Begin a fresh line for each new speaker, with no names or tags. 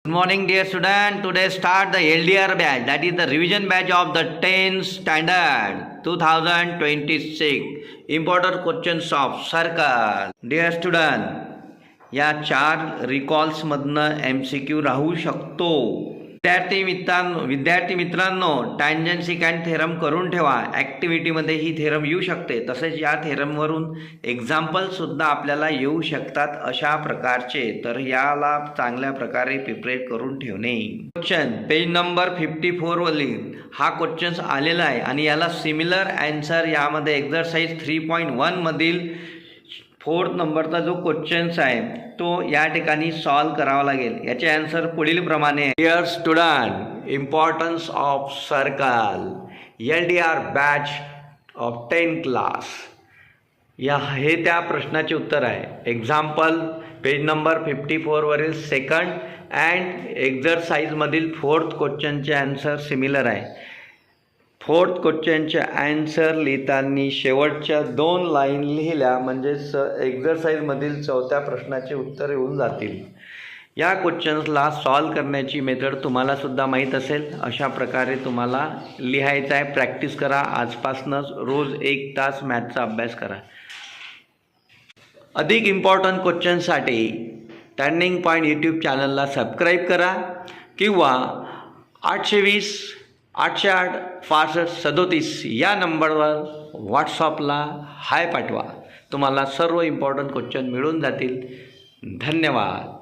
Good morning, dear student. Today start the LDR batch, that is the revision batch of the 10th standard 2026. Important questions of circle. Dear student, या 4 रिकॉल्समधनं MCQ राहू शकतो. विद्यार्थी मित्रांनो टँजन्सी and theorem करून ठेवा. ॲक्टिव्हिटीमध्ये ही theorem येऊ शकते. तसेच या थेरमवरून एक्झाम्पलसुद्धा आपल्याला येऊ शकतात अशा प्रकारचे. तर याला चांगल्या प्रकारे प्रिपेअर करून ठेवणे. क्वेश्चन पेज नंबर 54 वरील हा क्वेश्चन्स आलेला आहे आणि याला सिमिलर आन्सर यामध्ये एक्झरसाइज 3.1 मधील 4th नंबरचा जो क्वेश्चन्स आहे तो या ठिकाणी सॉल्व करावा लागेल. याचे आन्सर पुढील प्रमाणे. Dear student, importance of circle LDR batch of 10th class हे त्या प्रश्नाचे उत्तर आहे. एक्झाम्पल पेज नंबर 54 वरील सेकंड अँड एक्झरसाइजमधील 4th क्वेश्चनचे आन्सर सिमिलर आहे. 4th क्वेश्चनचे आन्सर लिहिताना शेवटच्या 2 लाईन लिहिल्या म्हणजे एक्झरसाइजमधील 4थ्या प्रश्नाचे उत्तर येऊन जातील. या क्वेश्चन्सला सॉल्व करण्याची मेथड तुम्हालासुद्धा माहीत असेल. अशा प्रकारे तुम्हाला लिहायचं आहे. प्रॅक्टिस करा. आजपासूनच रोज 1 तास मॅथचा अभ्यास करा. अधिक इम्पॉर्टंट क्वेश्चनसाठी टर्निंग पॉईंट यूट्यूब चॅनलला सबस्क्राईब करा किंवा 820 808 65 37 या नंबरवर व्हॉट्सअपला हाय पाठवा. तुम्हाला सर्व इम्पॉर्टंट क्वेश्चन मिळून जातील. धन्यवाद.